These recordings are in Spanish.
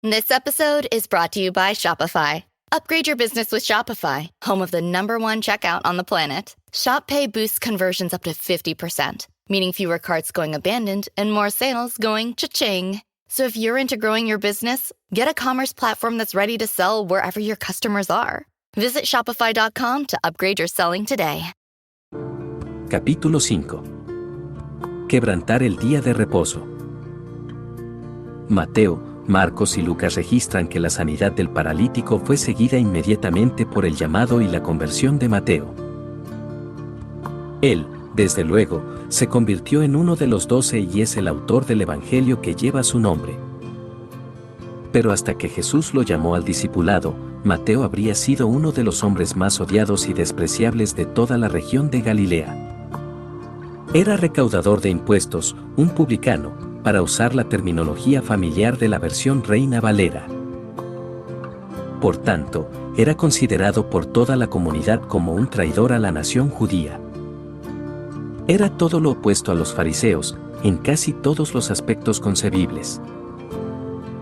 This episode is brought to you by Shopify. Upgrade your business with Shopify, home of the #1 checkout on the planet. Shop Pay boosts conversions up to 50%, meaning fewer carts going abandoned and more sales going cha-ching. So if you're into growing your business, get a commerce platform that's ready to sell wherever your customers are. Visit shopify.com to upgrade your selling today. Capítulo 5. Quebrantar el día de reposo. Mateo, Marcos y Lucas registran que la sanidad del paralítico fue seguida inmediatamente por el llamado y la conversión de Mateo. Él, desde luego, se convirtió en uno de los 12 y es el autor del Evangelio que lleva su nombre. Pero hasta que Jesús lo llamó al discipulado, Mateo habría sido uno de los hombres más odiados y despreciables de toda la región de Galilea. Era recaudador de impuestos, un publicano, para usar la terminología familiar de la versión Reina Valera. Por tanto, era considerado por toda la comunidad como un traidor a la nación judía. Era todo lo opuesto a los fariseos, en casi todos los aspectos concebibles.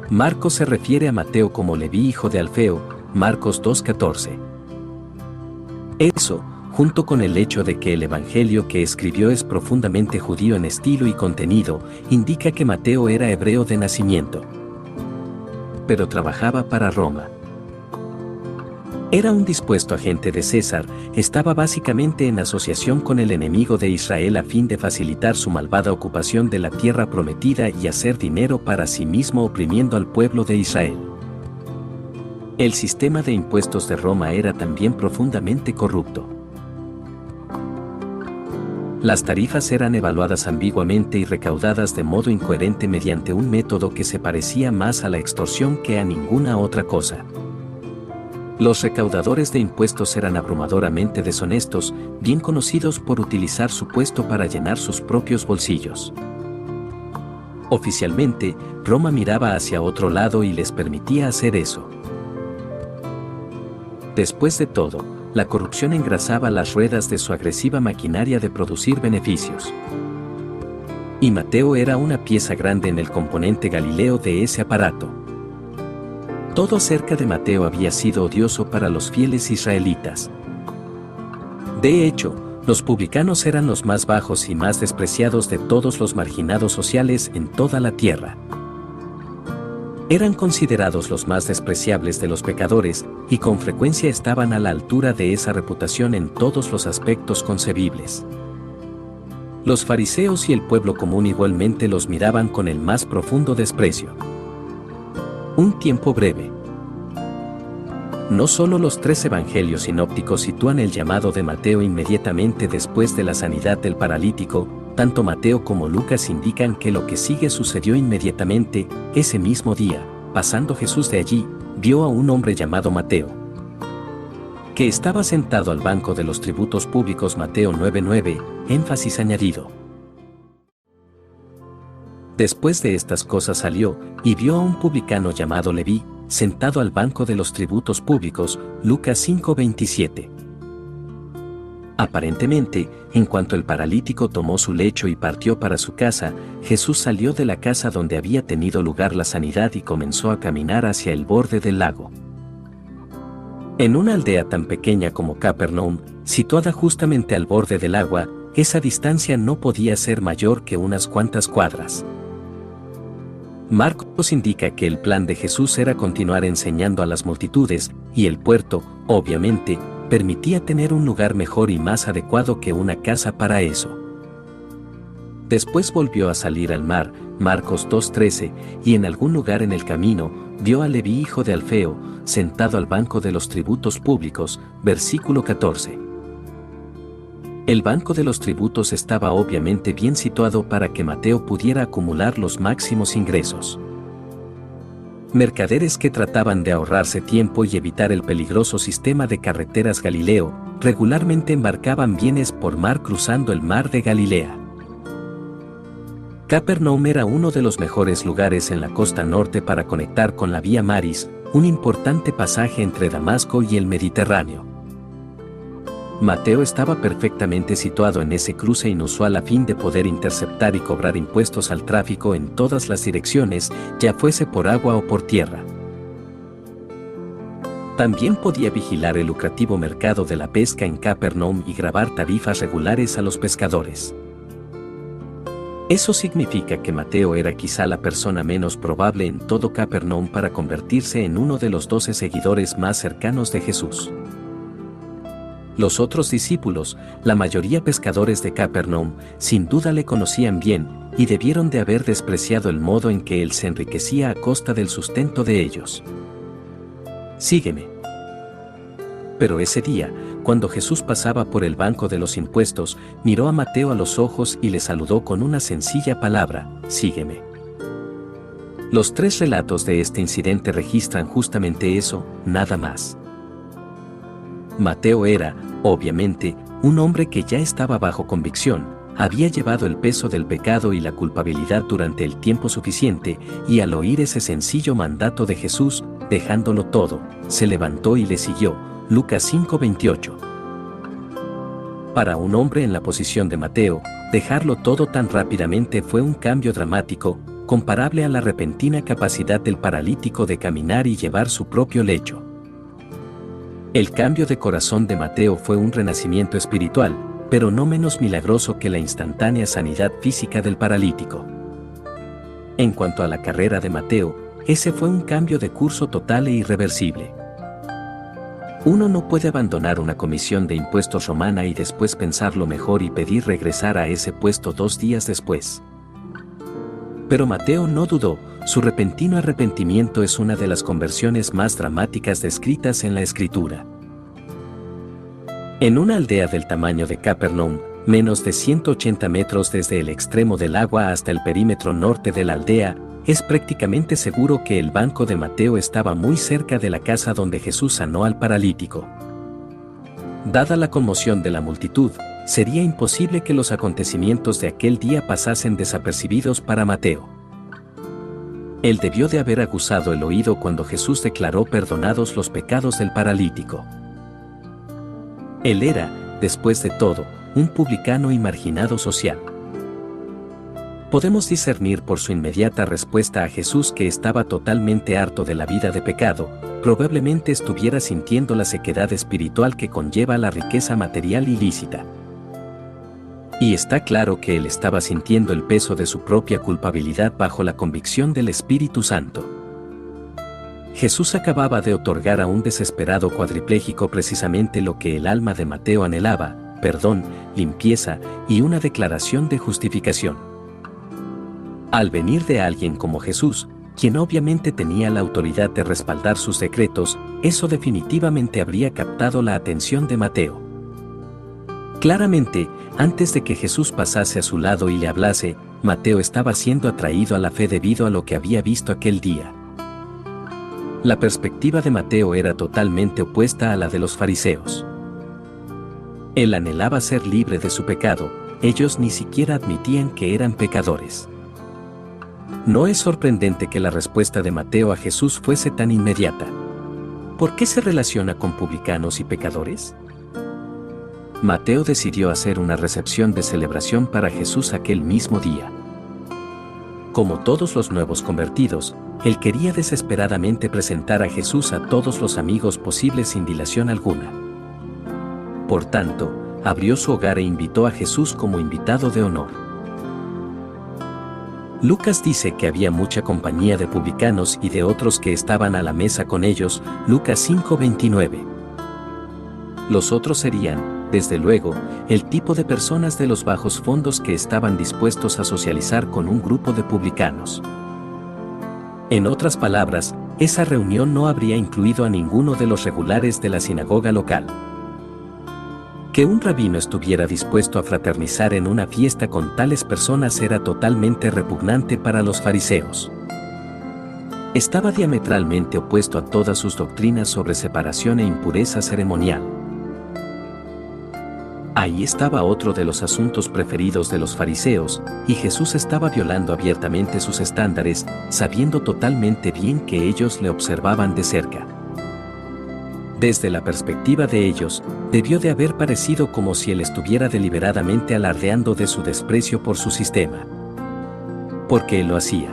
Marcos se refiere a Mateo como Leví hijo de Alfeo, Marcos 2:14. Eso, junto con el hecho de que el evangelio que escribió es profundamente judío en estilo y contenido, indica que Mateo era hebreo de nacimiento. Pero trabajaba para Roma. Era un dispuesto agente de César, estaba básicamente en asociación con el enemigo de Israel a fin de facilitar su malvada ocupación de la tierra prometida y hacer dinero para sí mismo oprimiendo al pueblo de Israel. El sistema de impuestos de Roma era también profundamente corrupto. Las tarifas eran evaluadas ambiguamente y recaudadas de modo incoherente mediante un método que se parecía más a la extorsión que a ninguna otra cosa. Los recaudadores de impuestos eran abrumadoramente deshonestos, bien conocidos por utilizar su puesto para llenar sus propios bolsillos. Oficialmente, Roma miraba hacia otro lado y les permitía hacer eso. Después de todo, la corrupción engrasaba las ruedas de su agresiva maquinaria de producir beneficios. Y Mateo era una pieza grande en el componente galileo de ese aparato. Todo acerca de Mateo había sido odioso para los fieles israelitas. De hecho, los publicanos eran los más bajos y más despreciados de todos los marginados sociales en toda la tierra. Eran considerados los más despreciables de los pecadores, y con frecuencia estaban a la altura de esa reputación en todos los aspectos concebibles. Los fariseos y el pueblo común igualmente los miraban con el más profundo desprecio. Un tiempo breve. No solo los 3 evangelios sinópticos sitúan el llamado de Mateo inmediatamente después de la sanidad del paralítico, tanto Mateo como Lucas indican que lo que sigue sucedió inmediatamente, ese mismo día. Pasando Jesús de allí, vio a un hombre llamado Mateo, que estaba sentado al banco de los tributos públicos. Mateo 9:9, énfasis añadido. Después de estas cosas salió, y vio a un publicano llamado Leví, sentado al banco de los tributos públicos. Lucas 5:27. Aparentemente, en cuanto el paralítico tomó su lecho y partió para su casa, Jesús salió de la casa donde había tenido lugar la sanidad y comenzó a caminar hacia el borde del lago. En una aldea tan pequeña como Capernaum, situada justamente al borde del agua, esa distancia no podía ser mayor que unas cuantas cuadras. Marcos indica que el plan de Jesús era continuar enseñando a las multitudes, y el puerto, obviamente, permitía tener un lugar mejor y más adecuado que una casa para eso. Después volvió a salir al mar, Marcos 2:13, y en algún lugar en el camino, vio a Leví hijo de Alfeo, sentado al banco de los tributos públicos, versículo 14. El banco de los tributos estaba obviamente bien situado para que Mateo pudiera acumular los máximos ingresos. Mercaderes que trataban de ahorrarse tiempo y evitar el peligroso sistema de carreteras Galileo, regularmente embarcaban bienes por mar cruzando el mar de Galilea. Capernaum era uno de los mejores lugares en la costa norte para conectar con la Vía Maris, un importante pasaje entre Damasco y el Mediterráneo. Mateo estaba perfectamente situado en ese cruce inusual a fin de poder interceptar y cobrar impuestos al tráfico en todas las direcciones, ya fuese por agua o por tierra. También podía vigilar el lucrativo mercado de la pesca en Capernaum y grabar tarifas regulares a los pescadores. Eso significa que Mateo era quizá la persona menos probable en todo Capernaum para convertirse en uno de los 12 seguidores más cercanos de Jesús. Los otros discípulos, la mayoría pescadores de Capernaum, sin duda le conocían bien, y debieron de haber despreciado el modo en que él se enriquecía a costa del sustento de ellos. Sígueme. Pero ese día, cuando Jesús pasaba por el banco de los impuestos, miró a Mateo a los ojos y le saludó con una sencilla palabra: sígueme. Los 3 relatos de este incidente registran justamente eso, nada más. Mateo era, obviamente, un hombre que ya estaba bajo convicción, había llevado el peso del pecado y la culpabilidad durante el tiempo suficiente, y al oír ese sencillo mandato de Jesús, dejándolo todo, se levantó y le siguió. Lucas 5:28. Para un hombre en la posición de Mateo, dejarlo todo tan rápidamente fue un cambio dramático, comparable a la repentina capacidad del paralítico de caminar y llevar su propio lecho. El cambio de corazón de Mateo fue un renacimiento espiritual, pero no menos milagroso que la instantánea sanidad física del paralítico. En cuanto a la carrera de Mateo, ese fue un cambio de curso total e irreversible. Uno no puede abandonar una comisión de impuestos romana y después pensarlo mejor y pedir regresar a ese puesto 2 días después. Pero Mateo no dudó, su repentino arrepentimiento es una de las conversiones más dramáticas descritas en la Escritura. En una aldea del tamaño de Capernaum, menos de 180 metros desde el extremo del agua hasta el perímetro norte de la aldea, es prácticamente seguro que el banco de Mateo estaba muy cerca de la casa donde Jesús sanó al paralítico. Dada la conmoción de la multitud, sería imposible que los acontecimientos de aquel día pasasen desapercibidos para Mateo. Él debió de haber aguzado el oído cuando Jesús declaró perdonados los pecados del paralítico. Él era, después de todo, un publicano y marginado social. Podemos discernir por su inmediata respuesta a Jesús que estaba totalmente harto de la vida de pecado, probablemente estuviera sintiendo la sequedad espiritual que conlleva la riqueza material ilícita. Y está claro que él estaba sintiendo el peso de su propia culpabilidad bajo la convicción del Espíritu Santo. Jesús acababa de otorgar a un desesperado cuadripléjico precisamente lo que el alma de Mateo anhelaba: perdón, limpieza y una declaración de justificación. Al venir de alguien como Jesús, quien obviamente tenía la autoridad de respaldar sus decretos, eso definitivamente habría captado la atención de Mateo. Claramente, antes de que Jesús pasase a su lado y le hablase, Mateo estaba siendo atraído a la fe debido a lo que había visto aquel día. La perspectiva de Mateo era totalmente opuesta a la de los fariseos. Él anhelaba ser libre de su pecado, ellos ni siquiera admitían que eran pecadores. No es sorprendente que la respuesta de Mateo a Jesús fuese tan inmediata. ¿Por qué se relaciona con publicanos y pecadores? Mateo decidió hacer una recepción de celebración para Jesús aquel mismo día. Como todos los nuevos convertidos, él quería desesperadamente presentar a Jesús a todos los amigos posibles sin dilación alguna. Por tanto, abrió su hogar e invitó a Jesús como invitado de honor. Lucas dice que había mucha compañía de publicanos y de otros que estaban a la mesa con ellos, Lucas 5:29. Los otros serían, desde luego, el tipo de personas de los bajos fondos que estaban dispuestos a socializar con un grupo de publicanos. En otras palabras, esa reunión no habría incluido a ninguno de los regulares de la sinagoga local. Que un rabino estuviera dispuesto a fraternizar en una fiesta con tales personas era totalmente repugnante para los fariseos. Estaba diametralmente opuesto a todas sus doctrinas sobre separación e impureza ceremonial. Ahí estaba otro de los asuntos preferidos de los fariseos, y Jesús estaba violando abiertamente sus estándares, sabiendo totalmente bien que ellos le observaban de cerca. Desde la perspectiva de ellos, debió de haber parecido como si él estuviera deliberadamente alardeando de su desprecio por su sistema. Porque él lo hacía.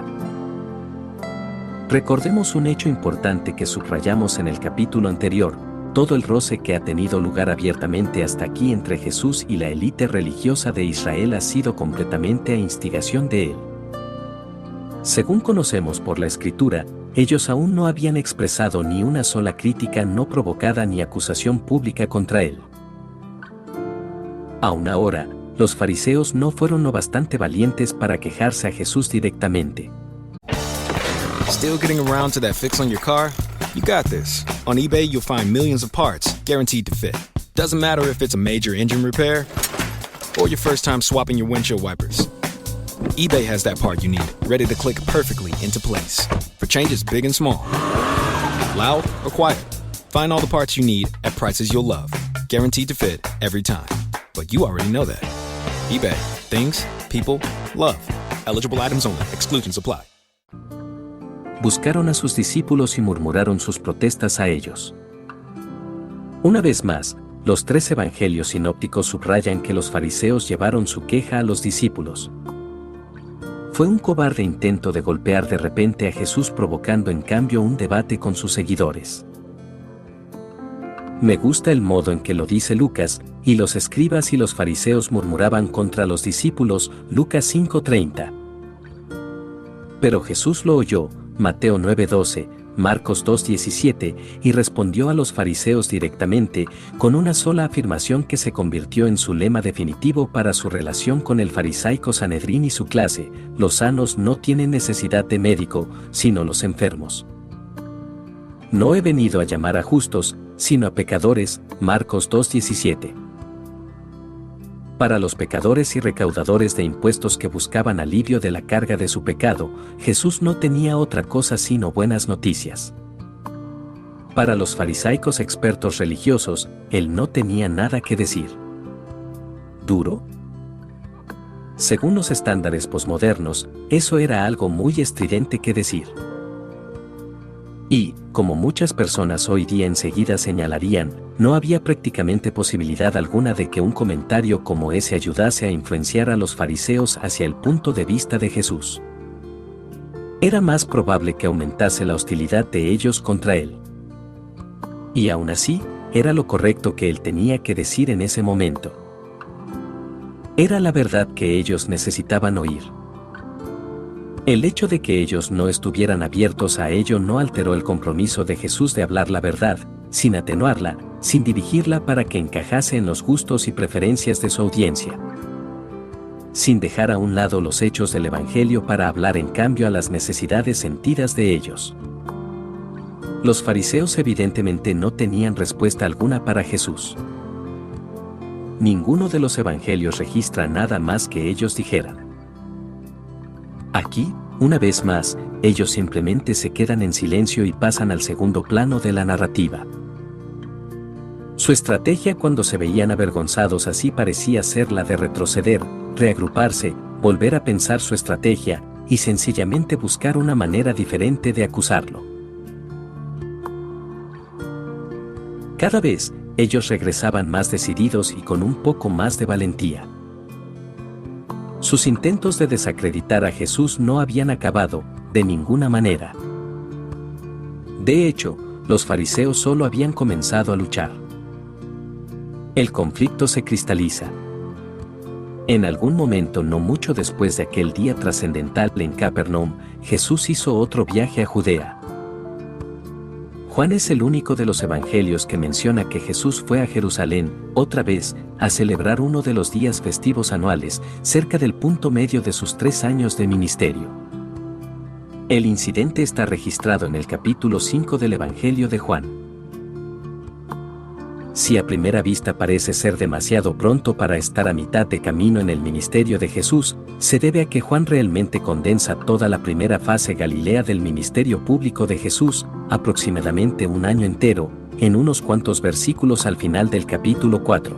Recordemos un hecho importante que subrayamos en el capítulo anterior: todo el roce que ha tenido lugar abiertamente hasta aquí entre Jesús y la élite religiosa de Israel ha sido completamente a instigación de él. Según conocemos por la Escritura, ellos aún no habían expresado ni una sola crítica no provocada ni acusación pública contra él. Aún ahora, los fariseos no fueron lo bastante valientes para quejarse a Jesús directamente. Still getting around to that fix on your car? You got this. On eBay, you'll find millions of parts, guaranteed to fit. Doesn't matter if it's a major engine repair or your first time swapping your windshield wipers. eBay has that part you need, ready to click perfectly into place. For changes big and small. Loud or quiet. Find all the parts you need at prices you'll love. Guaranteed to fit every time. But you already know that. eBay. Things, people, love. Eligible items only. Exclusions apply. Buscaron a sus discípulos y murmuraron sus protestas a ellos. Una vez más, los 3 evangelios sinópticos subrayan que los fariseos llevaron su queja a los discípulos. Fue un cobarde intento de golpear de repente a Jesús, provocando en cambio un debate con sus seguidores. Me gusta el modo en que lo dice Lucas: y los escribas y los fariseos murmuraban contra los discípulos, Lucas 5:30. Pero Jesús lo oyó, Mateo 9:12, Marcos 2:17, y respondió a los fariseos directamente, con una sola afirmación que se convirtió en su lema definitivo para su relación con el farisaico Sanedrín y su clase: los sanos no tienen necesidad de médico, sino los enfermos. No he venido a llamar a justos, sino a pecadores, Marcos 2:17. Para los pecadores y recaudadores de impuestos que buscaban alivio de la carga de su pecado, Jesús no tenía otra cosa sino buenas noticias. Para los farisaicos expertos religiosos, él no tenía nada que decir. ¿Duro? Según los estándares posmodernos, eso era algo muy estridente que decir. Y, como muchas personas hoy día enseguida señalarían, no había prácticamente posibilidad alguna de que un comentario como ese ayudase a influenciar a los fariseos hacia el punto de vista de Jesús. Era más probable que aumentase la hostilidad de ellos contra él. Y aún así, era lo correcto que él tenía que decir en ese momento. Era la verdad que ellos necesitaban oír. El hecho de que ellos no estuvieran abiertos a ello no alteró el compromiso de Jesús de hablar la verdad, sin atenuarla, sin dirigirla para que encajase en los gustos y preferencias de su audiencia. Sin dejar a un lado los hechos del Evangelio para hablar en cambio a las necesidades sentidas de ellos. Los fariseos evidentemente no tenían respuesta alguna para Jesús. Ninguno de los evangelios registra nada más que ellos dijeran. Aquí, una vez más, ellos simplemente se quedan en silencio y pasan al segundo plano de la narrativa. Su estrategia cuando se veían avergonzados así parecía ser la de retroceder, reagruparse, volver a pensar su estrategia, y sencillamente buscar una manera diferente de acusarlo. Cada vez, ellos regresaban más decididos y con un poco más de valentía. Sus intentos de desacreditar a Jesús no habían acabado, de ninguna manera. De hecho, los fariseos solo habían comenzado a luchar. El conflicto se cristaliza. En algún momento no mucho después de aquel día trascendental en Capernaum, Jesús hizo otro viaje a Judea. Juan es el único de los evangelios que menciona que Jesús fue a Jerusalén, otra vez, a celebrar uno de los días festivos anuales, cerca del punto medio de sus 3 años de ministerio. El incidente está registrado en el capítulo 5 del Evangelio de Juan. Si a primera vista parece ser demasiado pronto para estar a mitad de camino en el ministerio de Jesús, se debe a que Juan realmente condensa toda la primera fase galilea del ministerio público de Jesús, aproximadamente un año entero, en unos cuantos versículos al final del capítulo 4.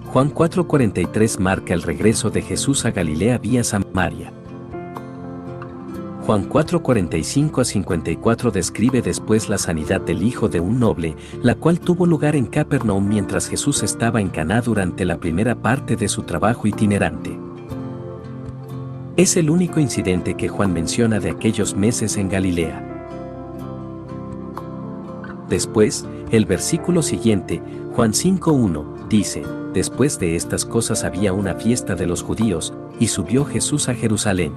Juan 4:43 marca el regreso de Jesús a Galilea vía Samaria. Juan 4:45-54 describe después la sanidad del hijo de un noble, la cual tuvo lugar en Capernaum mientras Jesús estaba en Caná durante la primera parte de su trabajo itinerante. Es el único incidente que Juan menciona de aquellos meses en Galilea. Después, el versículo siguiente, Juan 5:1, dice: después de estas cosas había una fiesta de los judíos, y subió Jesús a Jerusalén.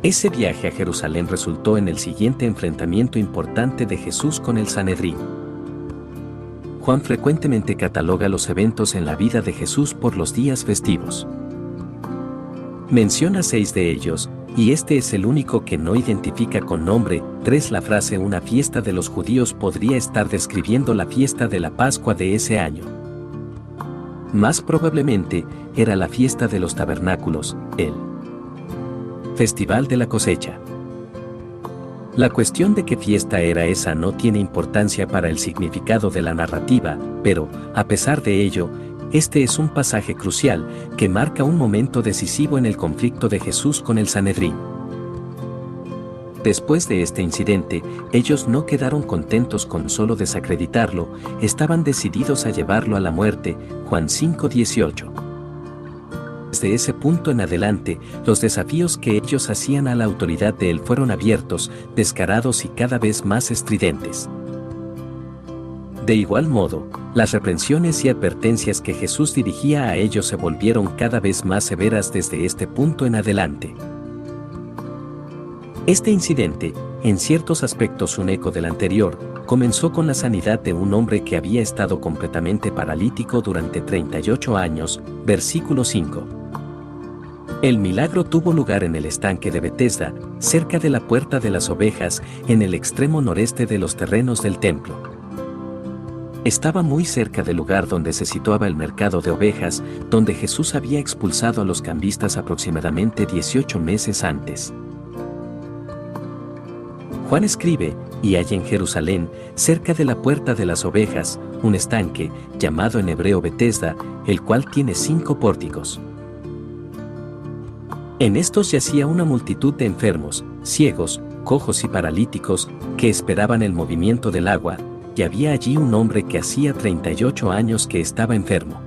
Ese viaje a Jerusalén resultó en el siguiente enfrentamiento importante de Jesús con el Sanedrín. Juan frecuentemente cataloga los eventos en la vida de Jesús por los días festivos. Menciona 6 de ellos, y este es el único que no identifica con nombre. 3. La frase una fiesta de los judíos podría estar describiendo la fiesta de la Pascua de ese año. Más probablemente, era la fiesta de los tabernáculos, el Festival de la Cosecha. La cuestión de qué fiesta era esa no tiene importancia para el significado de la narrativa, pero, a pesar de ello, este es un pasaje crucial que marca un momento decisivo en el conflicto de Jesús con el Sanedrín. Después de este incidente, ellos no quedaron contentos con solo desacreditarlo, estaban decididos a llevarlo a la muerte. Juan 5:18. Desde ese punto en adelante, los desafíos que ellos hacían a la autoridad de él fueron abiertos, descarados y cada vez más estridentes. De igual modo, las reprensiones y advertencias que Jesús dirigía a ellos se volvieron cada vez más severas desde este punto en adelante. Este incidente, en ciertos aspectos un eco del anterior, comenzó con la sanidad de un hombre que había estado completamente paralítico durante 38 años, versículo 5. El milagro tuvo lugar en el estanque de Betesda, cerca de la Puerta de las Ovejas, en el extremo noreste de los terrenos del templo. Estaba muy cerca del lugar donde se situaba el mercado de ovejas, donde Jesús había expulsado a los cambistas aproximadamente 18 meses antes. Juan escribe: y hay en Jerusalén, cerca de la Puerta de las Ovejas, un estanque, llamado en hebreo Betesda, el cual tiene 5 pórticos. En estos yacía una multitud de enfermos, ciegos, cojos y paralíticos, que esperaban el movimiento del agua, y había allí un hombre que hacía 38 años que estaba enfermo.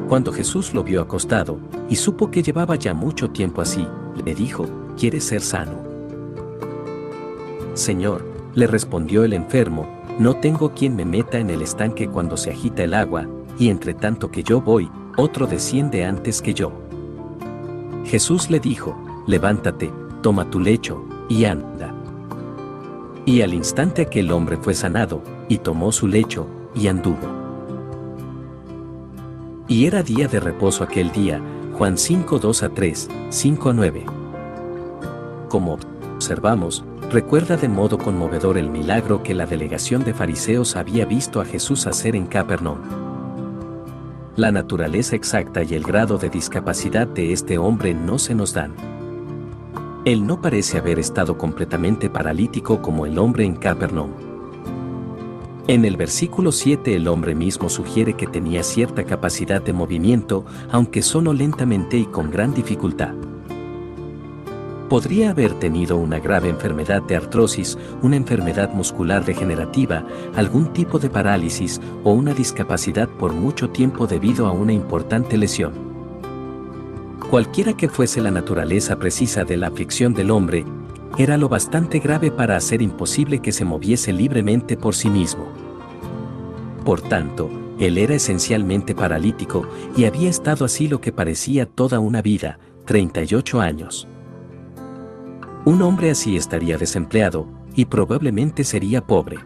Cuando Jesús lo vio acostado, y supo que llevaba ya mucho tiempo así, le dijo: ¿quieres ser sano? Señor, le respondió el enfermo, no tengo quien me meta en el estanque cuando se agita el agua, y entre tanto que yo voy, otro desciende antes que yo. Jesús le dijo: levántate, toma tu lecho, y anda. Y al instante aquel hombre fue sanado, y tomó su lecho, y anduvo. Y era día de reposo aquel día. Juan 5:2-3, 5-9. Como observamos, recuerda de modo conmovedor el milagro que la delegación de fariseos había visto a Jesús hacer en Capernaum. La naturaleza exacta y el grado de discapacidad de este hombre no se nos dan. Él no parece haber estado completamente paralítico como el hombre en Capernaum. En el versículo 7 el hombre mismo sugiere que tenía cierta capacidad de movimiento, aunque solo lentamente y con gran dificultad. Podría haber tenido una grave enfermedad de artrosis, una enfermedad muscular degenerativa, algún tipo de parálisis o una discapacidad por mucho tiempo debido a una importante lesión. Cualquiera que fuese la naturaleza precisa de la aflicción del hombre, era lo bastante grave para hacer imposible que se moviese libremente por sí mismo. Por tanto, él era esencialmente paralítico y había estado así lo que parecía toda una vida, 38 años. Un hombre así estaría desempleado, y probablemente sería pobre.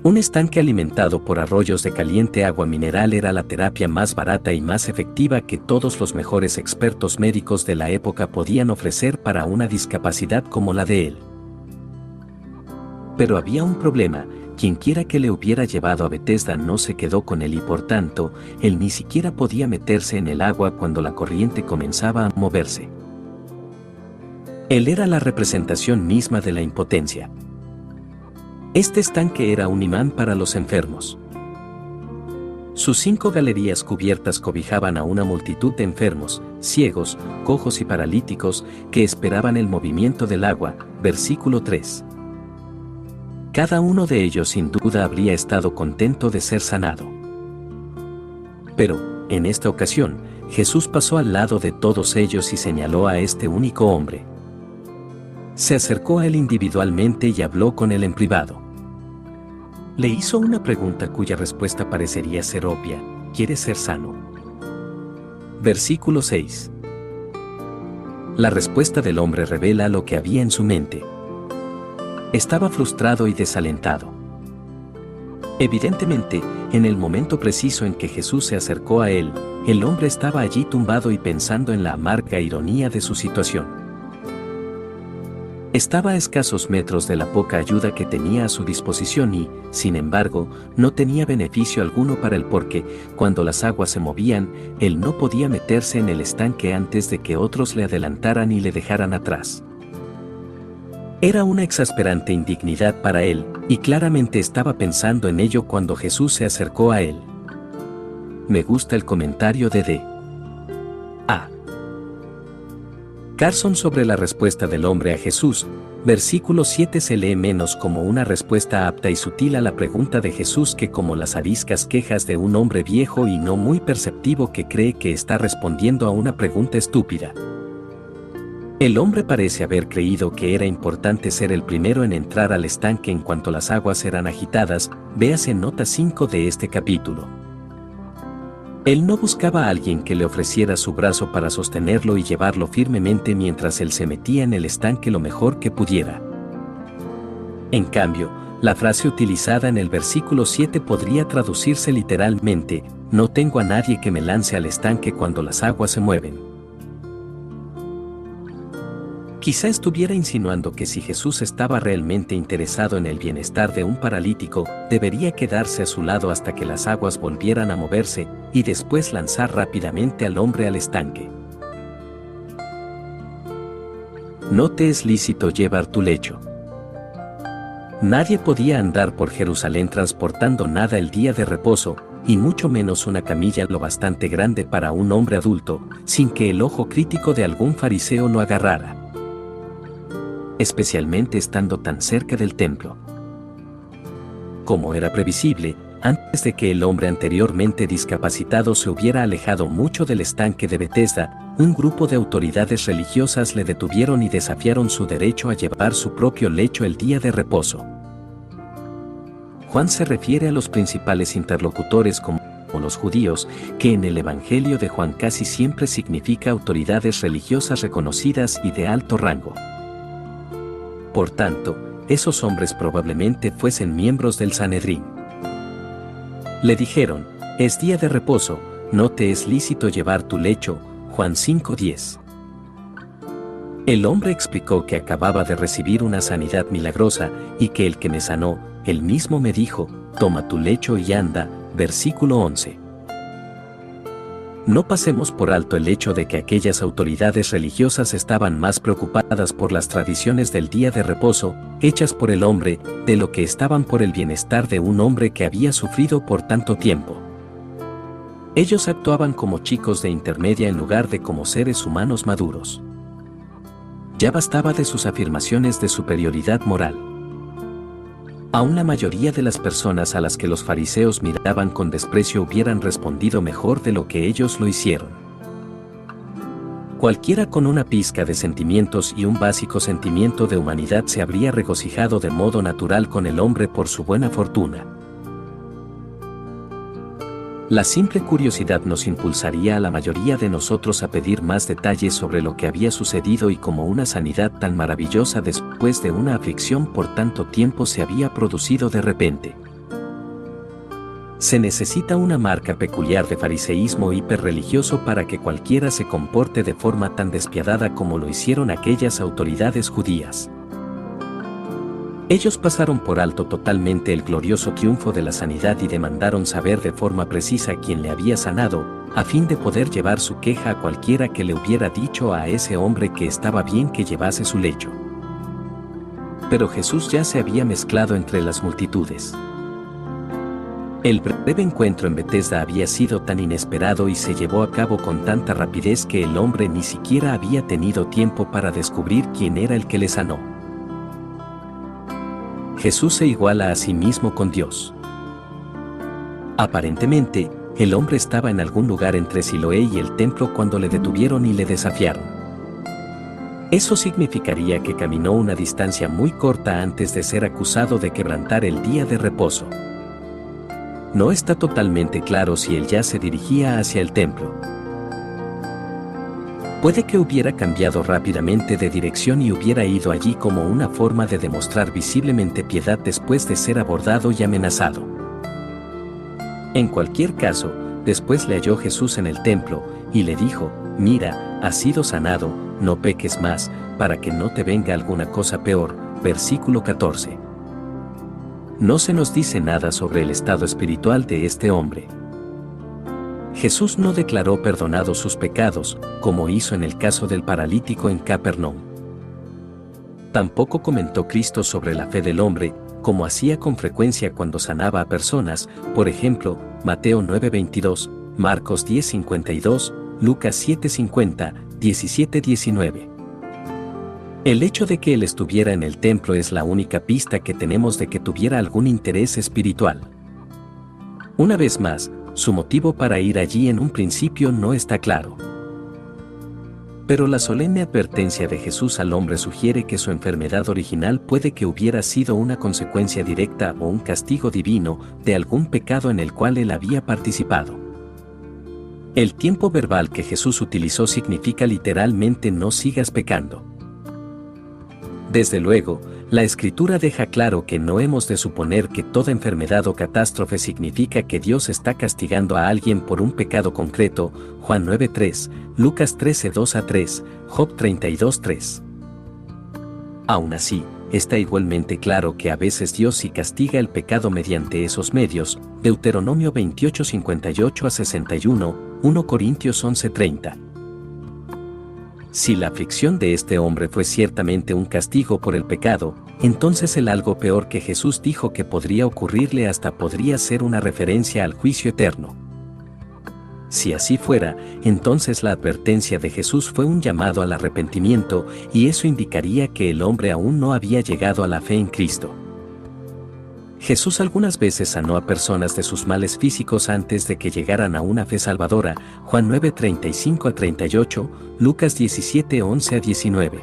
Un estanque alimentado por arroyos de caliente agua mineral era la terapia más barata y más efectiva que todos los mejores expertos médicos de la época podían ofrecer para una discapacidad como la de él. Pero había un problema: quienquiera que le hubiera llevado a Betesda no se quedó con él y por tanto, él ni siquiera podía meterse en el agua cuando la corriente comenzaba a moverse. Él era la representación misma de la impotencia. Este estanque era un imán para los enfermos. Sus 5 galerías cubiertas cobijaban a una multitud de enfermos, ciegos, cojos y paralíticos que esperaban el movimiento del agua. Versículo 3. Cada uno de ellos sin duda habría estado contento de ser sanado. Pero, en esta ocasión, Jesús pasó al lado de todos ellos y señaló a este único hombre. Se acercó a él individualmente y habló con él en privado. Le hizo una pregunta cuya respuesta parecería ser obvia: ¿quieres ser sano? Versículo 6. La respuesta del hombre revela lo que había en su mente. Estaba frustrado y desalentado. Evidentemente, en el momento preciso en que Jesús se acercó a él, el hombre estaba allí tumbado y pensando en la amarga ironía de su situación. Estaba a escasos metros de la poca ayuda que tenía a su disposición y, sin embargo, no tenía beneficio alguno para él porque, cuando las aguas se movían, él no podía meterse en el estanque antes de que otros le adelantaran y le dejaran atrás. Era una exasperante indignidad para él, y claramente estaba pensando en ello cuando Jesús se acercó a él. Me gusta el comentario de D. A. Carson sobre la respuesta del hombre a Jesús. Versículo 7 se lee menos como una respuesta apta y sutil a la pregunta de Jesús que como las ariscas quejas de un hombre viejo y no muy perceptivo que cree que está respondiendo a una pregunta estúpida. El hombre parece haber creído que era importante ser el primero en entrar al estanque en cuanto las aguas eran agitadas, véase nota 5 de este capítulo. Él no buscaba a alguien que le ofreciera su brazo para sostenerlo y llevarlo firmemente mientras él se metía en el estanque lo mejor que pudiera. En cambio, la frase utilizada en el versículo 7 podría traducirse literalmente: no tengo a nadie que me lance al estanque cuando las aguas se mueven. Quizá estuviera insinuando que si Jesús estaba realmente interesado en el bienestar de un paralítico, debería quedarse a su lado hasta que las aguas volvieran a moverse, y después lanzar rápidamente al hombre al estanque. No te es lícito llevar tu lecho. Nadie podía andar por Jerusalén transportando nada el día de reposo, y mucho menos una camilla lo bastante grande para un hombre adulto, sin que el ojo crítico de algún fariseo lo agarrara. Especialmente estando tan cerca del templo. Como era previsible, antes de que el hombre anteriormente discapacitado se hubiera alejado mucho del estanque de Betesda, un grupo de autoridades religiosas le detuvieron y desafiaron su derecho a llevar su propio lecho el día de reposo. Juan se refiere a los principales interlocutores como los judíos, que en el Evangelio de Juan casi siempre significa autoridades religiosas reconocidas y de alto rango. Por tanto, esos hombres probablemente fuesen miembros del Sanedrín. Le dijeron: es día de reposo, no te es lícito llevar tu lecho. Juan 5:10. El hombre explicó que acababa de recibir una sanidad milagrosa y que el que me sanó, él mismo me dijo: toma tu lecho y anda. Versículo 11. No pasemos por alto el hecho de que aquellas autoridades religiosas estaban más preocupadas por las tradiciones del día de reposo, hechas por el hombre, de lo que estaban por el bienestar de un hombre que había sufrido por tanto tiempo. Ellos actuaban como chicos de intermedia en lugar de como seres humanos maduros. Ya bastaba de sus afirmaciones de superioridad moral. Aún la mayoría de las personas a las que los fariseos miraban con desprecio hubieran respondido mejor de lo que ellos lo hicieron. Cualquiera con una pizca de sentimientos y un básico sentimiento de humanidad se habría regocijado de modo natural con el hombre por su buena fortuna. La simple curiosidad nos impulsaría a la mayoría de nosotros a pedir más detalles sobre lo que había sucedido y cómo una sanidad tan maravillosa después de una aflicción por tanto tiempo se había producido de repente. Se necesita una marca peculiar de fariseísmo hiperreligioso para que cualquiera se comporte de forma tan despiadada como lo hicieron aquellas autoridades judías. Ellos pasaron por alto totalmente el glorioso triunfo de la sanidad y demandaron saber de forma precisa quién le había sanado, a fin de poder llevar su queja a cualquiera que le hubiera dicho a ese hombre que estaba bien que llevase su lecho. Pero Jesús ya se había mezclado entre las multitudes. El breve encuentro en Betesda había sido tan inesperado y se llevó a cabo con tanta rapidez que el hombre ni siquiera había tenido tiempo para descubrir quién era el que le sanó. Jesús se iguala a sí mismo con Dios. Aparentemente, el hombre estaba en algún lugar entre Siloé y el templo cuando le detuvieron y le desafiaron. Eso significaría que caminó una distancia muy corta antes de ser acusado de quebrantar el día de reposo. No está totalmente claro si él ya se dirigía hacia el templo. Puede que hubiera cambiado rápidamente de dirección y hubiera ido allí como una forma de demostrar visiblemente piedad después de ser abordado y amenazado. En cualquier caso, después le halló Jesús en el templo, y le dijo: «Mira, has sido sanado, no peques más, para que no te venga alguna cosa peor». Versículo 14. No se nos dice nada sobre el estado espiritual de este hombre. Jesús no declaró perdonados sus pecados, como hizo en el caso del paralítico en Capernaum. Tampoco comentó Cristo sobre la fe del hombre, como hacía con frecuencia cuando sanaba a personas, por ejemplo, Mateo 9:22, Marcos 10:52, Lucas 7:50, 17:19. El hecho de que él estuviera en el templo es la única pista que tenemos de que tuviera algún interés espiritual. Una vez más, su motivo para ir allí en un principio no está claro. Pero la solemne advertencia de Jesús al hombre sugiere que su enfermedad original puede que hubiera sido una consecuencia directa o un castigo divino de algún pecado en el cual él había participado. El tiempo verbal que Jesús utilizó significa literalmente «no sigas pecando». Desde luego, la Escritura deja claro que no hemos de suponer que toda enfermedad o catástrofe significa que Dios está castigando a alguien por un pecado concreto, Juan 9:3, Lucas 13:2-3, Job 32:3. Aún así, está igualmente claro que a veces Dios sí castiga el pecado mediante esos medios, Deuteronomio 28:58-61, 1 Corintios 11:30. Si la aflicción de este hombre fue ciertamente un castigo por el pecado, entonces el algo peor que Jesús dijo que podría ocurrirle hasta podría ser una referencia al juicio eterno. Si así fuera, entonces la advertencia de Jesús fue un llamado al arrepentimiento, y eso indicaría que el hombre aún no había llegado a la fe en Cristo. Jesús algunas veces sanó a personas de sus males físicos antes de que llegaran a una fe salvadora, Juan 9:35-38, Lucas 17:11-19.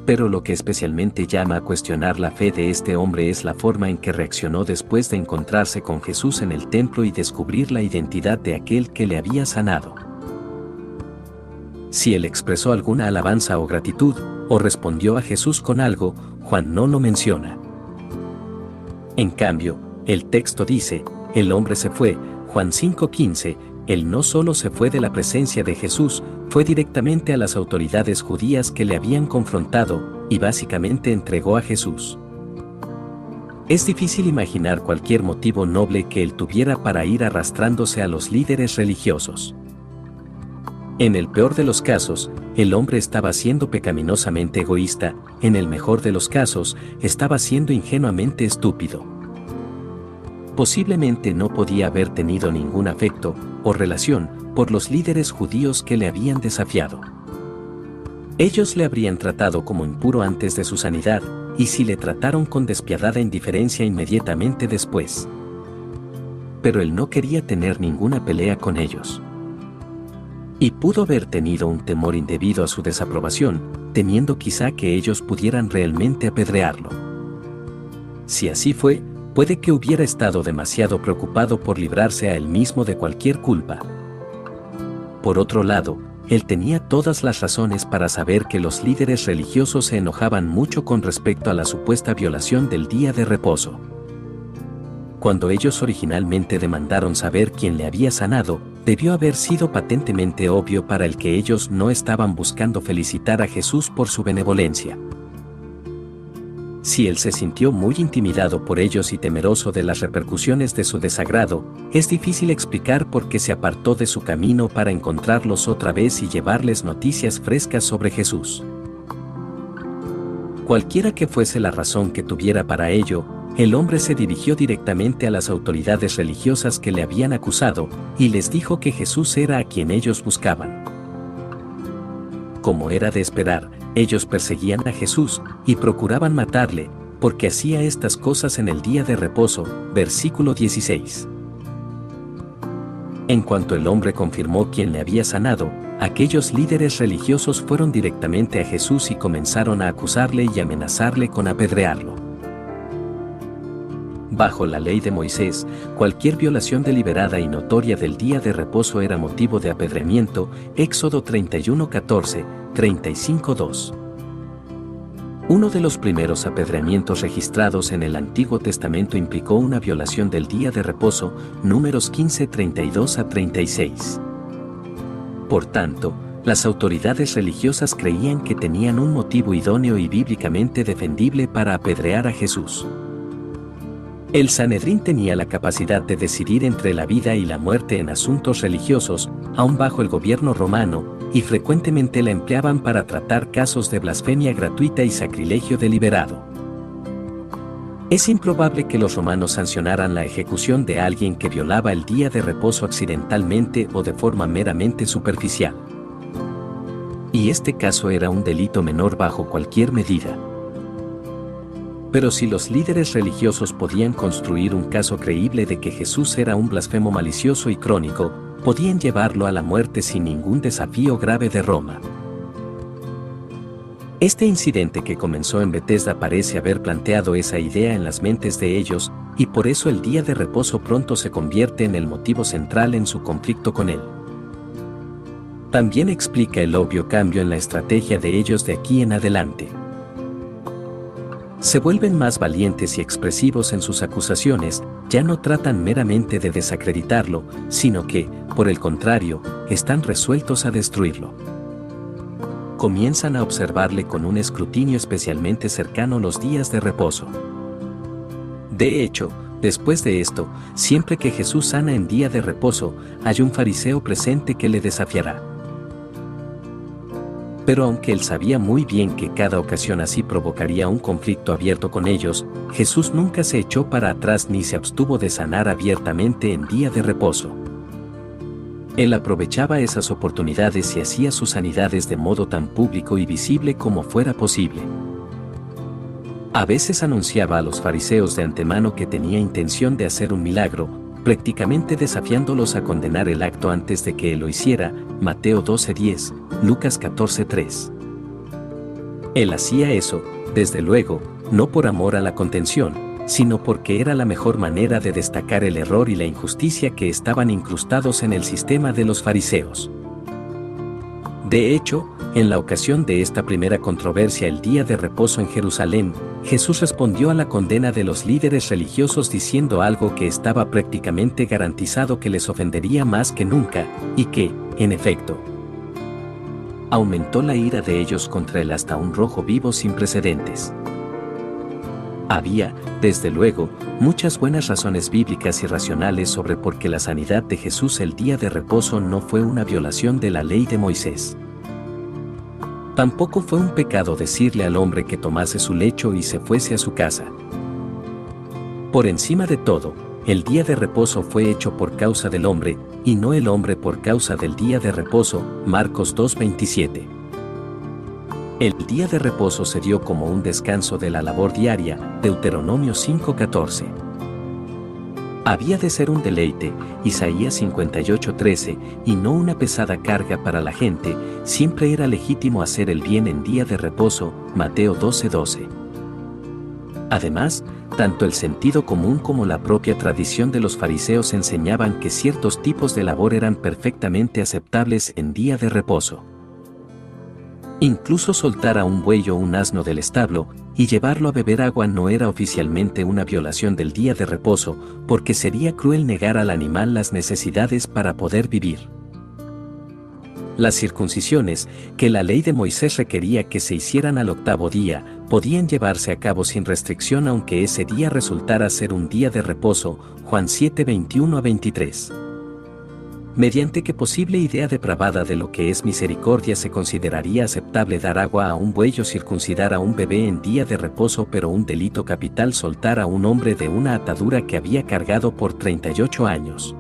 Pero lo que especialmente llama a cuestionar la fe de este hombre es la forma en que reaccionó después de encontrarse con Jesús en el templo y descubrir la identidad de aquel que le había sanado. Si él expresó alguna alabanza o gratitud, o respondió a Jesús con algo, Juan no lo menciona. En cambio, el texto dice, el hombre se fue, Juan 5:15, él no solo se fue de la presencia de Jesús, fue directamente a las autoridades judías que le habían confrontado, y básicamente entregó a Jesús. Es difícil imaginar cualquier motivo noble que él tuviera para ir arrastrándose a los líderes religiosos. En el peor de los casos, el hombre estaba siendo pecaminosamente egoísta, en el mejor de los casos, estaba siendo ingenuamente estúpido. Posiblemente no podía haber tenido ningún afecto o relación por los líderes judíos que le habían desafiado. Ellos le habrían tratado como impuro antes de su sanidad, y si le trataron con despiadada indiferencia inmediatamente después. Pero él no quería tener ninguna pelea con ellos. Y pudo haber tenido un temor indebido a su desaprobación, temiendo quizá que ellos pudieran realmente apedrearlo. Si así fue, puede que hubiera estado demasiado preocupado por librarse a él mismo de cualquier culpa. Por otro lado, él tenía todas las razones para saber que los líderes religiosos se enojaban mucho con respecto a la supuesta violación del día de reposo. Cuando ellos originalmente demandaron saber quién le había sanado, debió haber sido patentemente obvio para el que ellos no estaban buscando felicitar a Jesús por su benevolencia. Si él se sintió muy intimidado por ellos y temeroso de las repercusiones de su desagrado, es difícil explicar por qué se apartó de su camino para encontrarlos otra vez y llevarles noticias frescas sobre Jesús. Cualquiera que fuese la razón que tuviera para ello, el hombre se dirigió directamente a las autoridades religiosas que le habían acusado, y les dijo que Jesús era a quien ellos buscaban. Como era de esperar, ellos perseguían a Jesús, y procuraban matarle, porque hacía estas cosas en el día de reposo, versículo 16. En cuanto el hombre confirmó quién le había sanado, aquellos líderes religiosos fueron directamente a Jesús y comenzaron a acusarle y amenazarle con apedrearlo. Bajo la ley de Moisés, cualquier violación deliberada y notoria del día de reposo era motivo de apedreamiento, Éxodo 31:14, 35:2. Uno de los primeros apedreamientos registrados en el Antiguo Testamento implicó una violación del día de reposo, Números 15:32-36. Por tanto, las autoridades religiosas creían que tenían un motivo idóneo y bíblicamente defendible para apedrear a Jesús. El Sanedrín tenía la capacidad de decidir entre la vida y la muerte en asuntos religiosos, aún bajo el gobierno romano, y frecuentemente la empleaban para tratar casos de blasfemia gratuita y sacrilegio deliberado. Es improbable que los romanos sancionaran la ejecución de alguien que violaba el día de reposo accidentalmente o de forma meramente superficial. Y este caso era un delito menor bajo cualquier medida. Pero si los líderes religiosos podían construir un caso creíble de que Jesús era un blasfemo malicioso y crónico, podían llevarlo a la muerte sin ningún desafío grave de Roma. Este incidente que comenzó en Betesda parece haber planteado esa idea en las mentes de ellos, y por eso el día de reposo pronto se convierte en el motivo central en su conflicto con él. También explica el obvio cambio en la estrategia de ellos de aquí en adelante. Se vuelven más valientes y expresivos en sus acusaciones, ya no tratan meramente de desacreditarlo, sino que, por el contrario, están resueltos a destruirlo. Comienzan a observarle con un escrutinio especialmente cercano los días de reposo. De hecho, después de esto, siempre que Jesús sana en día de reposo, hay un fariseo presente que le desafiará. Pero aunque él sabía muy bien que cada ocasión así provocaría un conflicto abierto con ellos, Jesús nunca se echó para atrás ni se abstuvo de sanar abiertamente en día de reposo. Él aprovechaba esas oportunidades y hacía sus sanidades de modo tan público y visible como fuera posible. A veces anunciaba a los fariseos de antemano que tenía intención de hacer un milagro, prácticamente desafiándolos a condenar el acto antes de que él lo hiciera, Mateo 12:10, Lucas 14:3. Él hacía eso, desde luego, no por amor a la contención, sino porque era la mejor manera de destacar el error y la injusticia que estaban incrustados en el sistema de los fariseos. De hecho, en la ocasión de esta primera controversia el día de reposo en Jerusalén, Jesús respondió a la condena de los líderes religiosos diciendo algo que estaba prácticamente garantizado que les ofendería más que nunca, y que, en efecto, aumentó la ira de ellos contra él hasta un rojo vivo sin precedentes. Había, desde luego, muchas buenas razones bíblicas y racionales sobre por qué la sanidad de Jesús el día de reposo no fue una violación de la ley de Moisés. Tampoco fue un pecado decirle al hombre que tomase su lecho y se fuese a su casa. Por encima de todo, el día de reposo fue hecho por causa del hombre, y no el hombre por causa del día de reposo, Marcos 2:27. El día de reposo se dio como un descanso de la labor diaria, Deuteronomio 5:14. Había de ser un deleite, Isaías 58:13, y no una pesada carga para la gente, siempre era legítimo hacer el bien en día de reposo, Mateo 12:12. Además, tanto el sentido común como la propia tradición de los fariseos enseñaban que ciertos tipos de labor eran perfectamente aceptables en día de reposo. Incluso soltar a un buey o un asno del establo y llevarlo a beber agua no era oficialmente una violación del día de reposo, porque sería cruel negar al animal las necesidades para poder vivir. Las circuncisiones, que la ley de Moisés requería que se hicieran al octavo día, podían llevarse a cabo sin restricción aunque ese día resultara ser un día de reposo, Juan 7:21-23. Mediante qué posible idea depravada de lo que es misericordia se consideraría aceptable dar agua a un buey o circuncidar a un bebé en día de reposo, pero un delito capital soltar a un hombre de una atadura que había cargado por 38 años.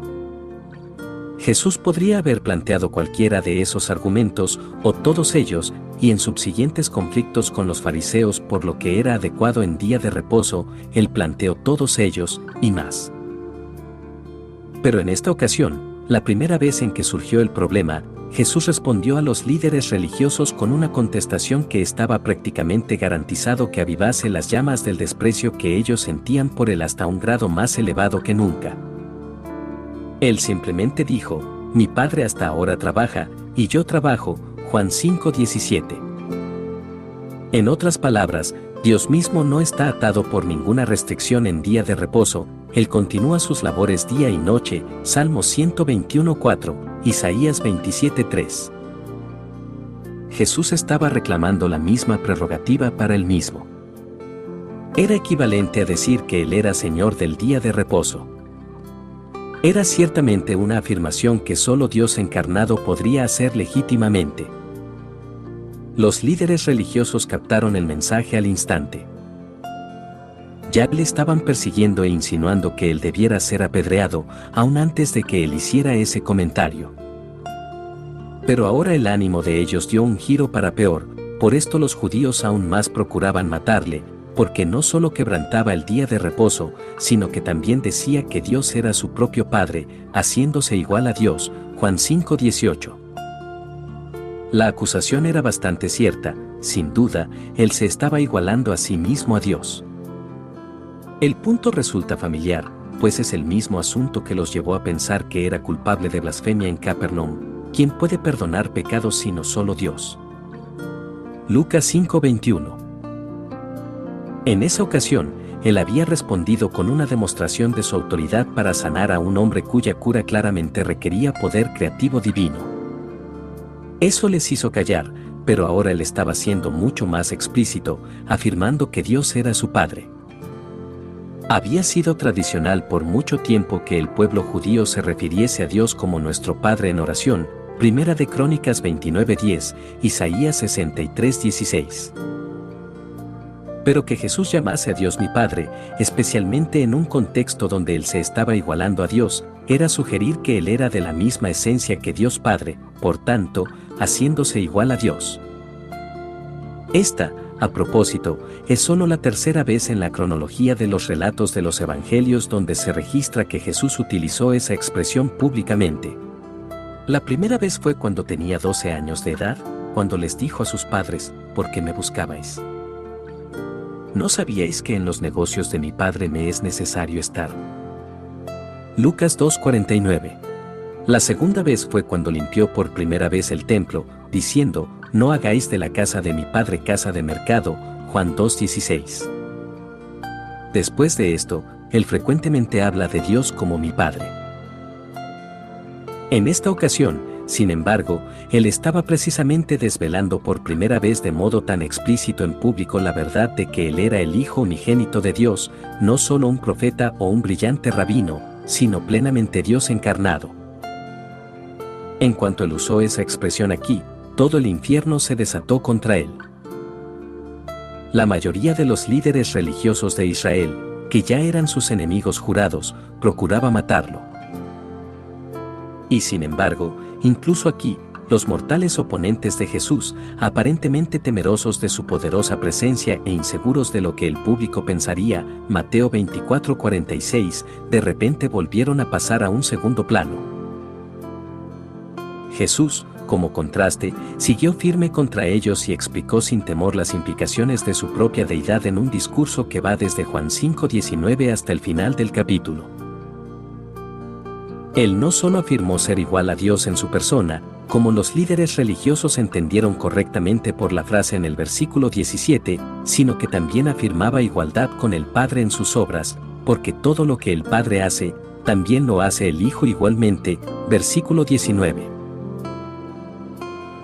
Jesús podría haber planteado cualquiera de esos argumentos, o todos ellos, y en subsiguientes conflictos con los fariseos por lo que era adecuado en día de reposo, él planteó todos ellos, y más. Pero en esta ocasión, La primera vez en que surgió el problema, Jesús respondió a los líderes religiosos con una contestación que estaba prácticamente garantizado que avivase las llamas del desprecio que ellos sentían por él hasta un grado más elevado que nunca. Él simplemente dijo: mi Padre hasta ahora trabaja, y yo trabajo, Juan 5:17. En otras palabras, Dios mismo no está atado por ninguna restricción en día de reposo, Él continúa sus labores día y noche, Salmos 121:4, Isaías 27:3. Jesús estaba reclamando la misma prerrogativa para él mismo. Era equivalente a decir que Él era Señor del día de reposo. Era ciertamente una afirmación que solo Dios encarnado podría hacer legítimamente. Los líderes religiosos captaron el mensaje al instante. Ya le estaban persiguiendo e insinuando que él debiera ser apedreado, aún antes de que él hiciera ese comentario. Pero ahora el ánimo de ellos dio un giro para peor, por esto los judíos aún más procuraban matarle, porque no solo quebrantaba el día de reposo, sino que también decía que Dios era su propio Padre, haciéndose igual a Dios, Juan 5:18. La acusación era bastante cierta, sin duda, él se estaba igualando a sí mismo a Dios. El punto resulta familiar, pues es el mismo asunto que los llevó a pensar que era culpable de blasfemia en Capernaum. ¿Quién puede perdonar pecados sino solo Dios? Lucas 5:21. En esa ocasión, él había respondido con una demostración de su autoridad para sanar a un hombre cuya cura claramente requería poder creativo divino. Eso les hizo callar, pero ahora él estaba siendo mucho más explícito, afirmando que Dios era su Padre. Había sido tradicional por mucho tiempo que el pueblo judío se refiriese a Dios como nuestro Padre en oración, Primera de Crónicas 29:10, Isaías 63:16. Pero que Jesús llamase a Dios mi Padre, especialmente en un contexto donde él se estaba igualando a Dios, era sugerir que él era de la misma esencia que Dios Padre, por tanto, haciéndose igual a Dios. Esta, a propósito, es solo la tercera vez en la cronología de los relatos de los evangelios donde se registra que Jesús utilizó esa expresión públicamente. La primera vez fue cuando tenía 12 años de edad, cuando les dijo a sus padres: ¿por qué me buscabais? ¿No sabíais que en los negocios de mi Padre me es necesario estar? Lucas 2:49. La segunda vez fue cuando limpió por primera vez el templo, diciendo: no hagáis de la casa de mi Padre casa de mercado, Juan 2:16. Después de esto, él frecuentemente habla de Dios como mi Padre. En esta ocasión, sin embargo, él estaba precisamente desvelando por primera vez de modo tan explícito en público la verdad de que él era el Hijo unigénito de Dios, no solo un profeta o un brillante rabino, sino plenamente Dios encarnado. En cuanto él usó esa expresión aquí, todo el infierno se desató contra él. La mayoría de los líderes religiosos de Israel, que ya eran sus enemigos jurados, procuraba matarlo. Y sin embargo, incluso aquí, los mortales oponentes de Jesús, aparentemente temerosos de su poderosa presencia e inseguros de lo que el público pensaría, Mateo 24:46, de repente volvieron a pasar a un segundo plano. Jesús, como contraste, siguió firme contra ellos y explicó sin temor las implicaciones de su propia deidad en un discurso que va desde Juan 5:19 hasta el final del capítulo. Él no solo afirmó ser igual a Dios en su persona, como los líderes religiosos entendieron correctamente por la frase en el versículo 17, sino que también afirmaba igualdad con el Padre en sus obras, porque todo lo que el Padre hace, también lo hace el Hijo igualmente, versículo 19.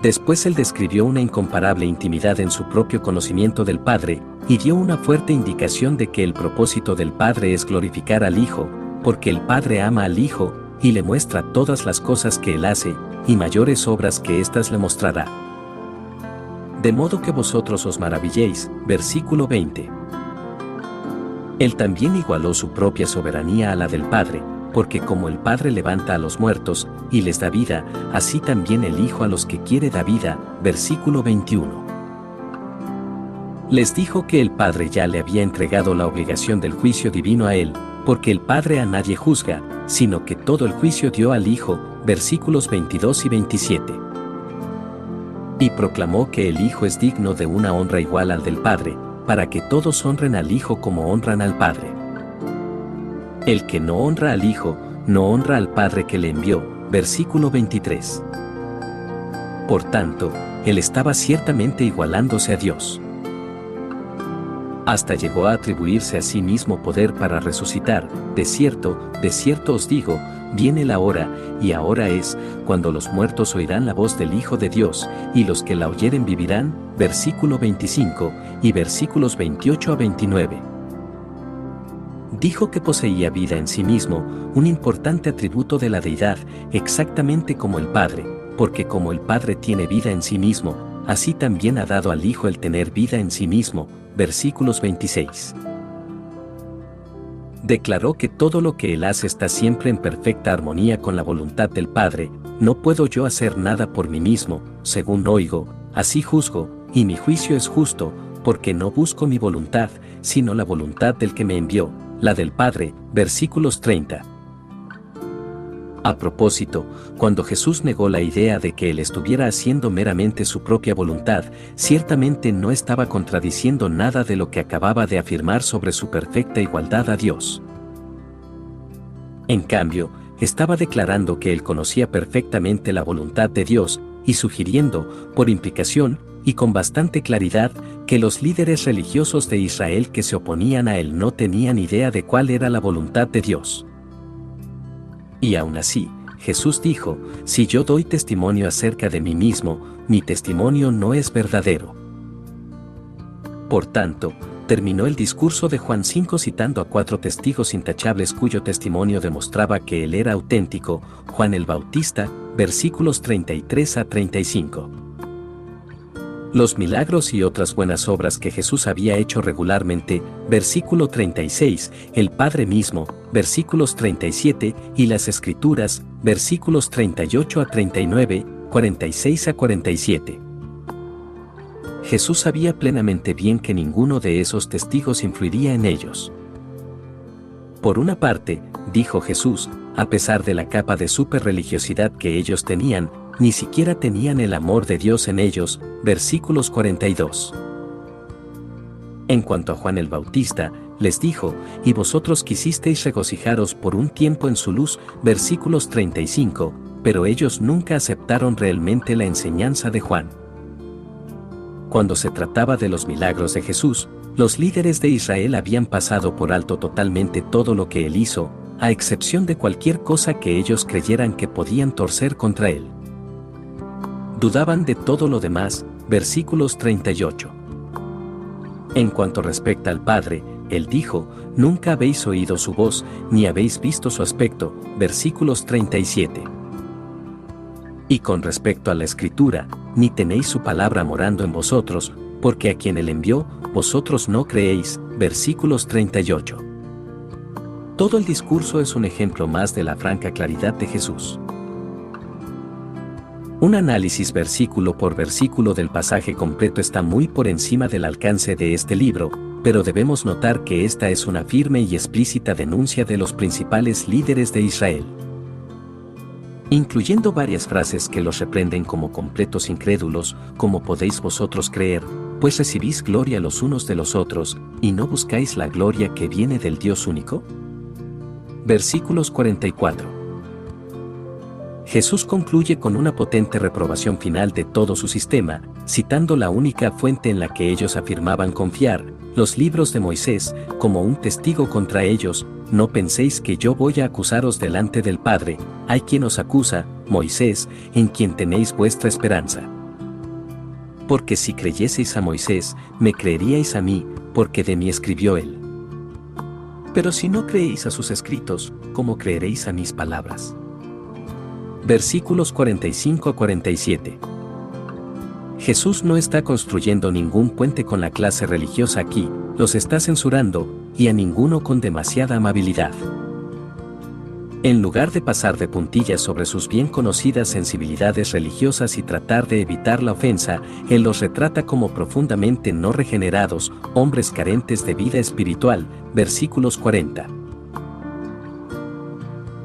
Después él describió una incomparable intimidad en su propio conocimiento del Padre, y dio una fuerte indicación de que el propósito del Padre es glorificar al Hijo, porque el Padre ama al Hijo, y le muestra todas las cosas que él hace, y mayores obras que éstas le mostrará. De modo que vosotros os maravilléis, versículo 20. Él también igualó su propia soberanía a la del Padre, porque como el Padre levanta a los muertos, y les da vida, así también el Hijo a los que quiere da vida, versículo 21. Les dijo que el Padre ya le había entregado la obligación del juicio divino a él, porque el Padre a nadie juzga, sino que todo el juicio dio al Hijo, versículos 22 y 27. Y proclamó que el Hijo es digno de una honra igual al del Padre, para que todos honren al Hijo como honran al Padre. El que no honra al Hijo, no honra al Padre que le envió, versículo 23. Por tanto, él estaba ciertamente igualándose a Dios. Hasta llegó a atribuirse a sí mismo poder para resucitar. De cierto os digo, viene la hora, y ahora es, cuando los muertos oirán la voz del Hijo de Dios, y los que la oyeren vivirán, versículo 25, y versículos 28 a 29. Dijo que poseía vida en sí mismo, un importante atributo de la deidad, exactamente como el Padre, porque como el Padre tiene vida en sí mismo, así también ha dado al Hijo el tener vida en sí mismo, versículos 26. Declaró que todo lo que él hace está siempre en perfecta armonía con la voluntad del Padre. No puedo yo hacer nada por mí mismo, según oigo, así juzgo, y mi juicio es justo, porque no busco mi voluntad, sino la voluntad del que me envió, la del Padre, versículos 30. A propósito, cuando Jesús negó la idea de que él estuviera haciendo meramente su propia voluntad, ciertamente no estaba contradiciendo nada de lo que acababa de afirmar sobre su perfecta igualdad a Dios. En cambio, estaba declarando que él conocía perfectamente la voluntad de Dios, y sugiriendo, por implicación, y con bastante claridad, que los líderes religiosos de Israel que se oponían a él no tenían idea de cuál era la voluntad de Dios. Y aún así, Jesús dijo, si yo doy testimonio acerca de mí mismo, mi testimonio no es verdadero. Por tanto, terminó el discurso de Juan 5 citando a 4 testigos intachables cuyo testimonio demostraba que él era auténtico, Juan el Bautista, versículos 33 a 35. Los milagros y otras buenas obras que Jesús había hecho regularmente, versículo 36, el Padre mismo, versículos 37, y las Escrituras, versículos 38 a 39, 46 a 47. Jesús sabía plenamente bien que ninguno de esos testigos influiría en ellos. Por una parte, dijo Jesús, a pesar de la capa de superreligiosidad que ellos tenían, ni siquiera tenían el amor de Dios en ellos, versículos 42. En cuanto a Juan el Bautista, les dijo, y vosotros quisisteis regocijaros por un tiempo en su luz, versículos 35, pero ellos nunca aceptaron realmente la enseñanza de Juan. Cuando se trataba de los milagros de Jesús, los líderes de Israel habían pasado por alto totalmente todo lo que él hizo, a excepción de cualquier cosa que ellos creyeran que podían torcer contra él. Dudaban de todo lo demás, versículos 38. En cuanto respecta al Padre, él dijo, nunca habéis oído su voz, ni habéis visto su aspecto, versículos 37. Y con respecto a la Escritura, ni tenéis su palabra morando en vosotros, porque a quien él envió, vosotros no creéis, versículos 38. Todo el discurso es un ejemplo más de la franca claridad de Jesús. Un análisis versículo por versículo del pasaje completo está muy por encima del alcance de este libro, pero debemos notar que esta es una firme y explícita denuncia de los principales líderes de Israel, incluyendo varias frases que los reprenden como completos incrédulos. ¿Cómo podéis vosotros creer, pues recibís gloria los unos de los otros, y no buscáis la gloria que viene del Dios único? Versículos 44. Jesús concluye con una potente reprobación final de todo su sistema, citando la única fuente en la que ellos afirmaban confiar, los libros de Moisés, como un testigo contra ellos. No penséis que yo voy a acusaros delante del Padre, hay quien os acusa, Moisés, en quien tenéis vuestra esperanza. Porque si creyeseis a Moisés, me creeríais a mí, porque de mí escribió él. Pero si no creéis a sus escritos, ¿cómo creeréis a mis palabras? Versículos 45 a 47. Jesús no está construyendo ningún puente con la clase religiosa aquí, los está censurando, y a ninguno con demasiada amabilidad. En lugar de pasar de puntillas sobre sus bien conocidas sensibilidades religiosas y tratar de evitar la ofensa, él los retrata como profundamente no regenerados, hombres carentes de vida espiritual, versículos 40.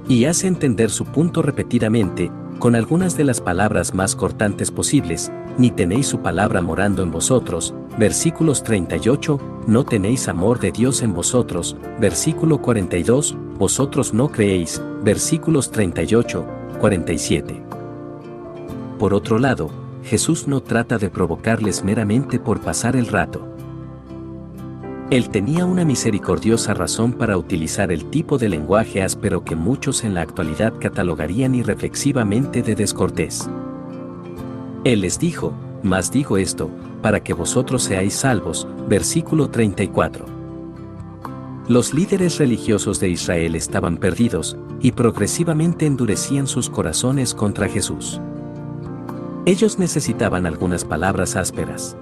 Y hace entender su punto repetidamente, con algunas de las palabras más cortantes posibles: ni tenéis su palabra morando en vosotros, versículos 38, no tenéis amor de Dios en vosotros, versículo 42, vosotros no creéis, versículos 38, 47. Por otro lado, Jesús no trata de provocarles meramente por pasar el rato. Él tenía una misericordiosa razón para utilizar el tipo de lenguaje áspero que muchos en la actualidad catalogarían irreflexivamente de descortés. Él les dijo: mas digo esto, para que vosotros seáis salvos, versículo 34. Los líderes religiosos de Israel estaban perdidos, y progresivamente endurecían sus corazones contra Jesús. Ellos necesitaban algunas palabras ásperas.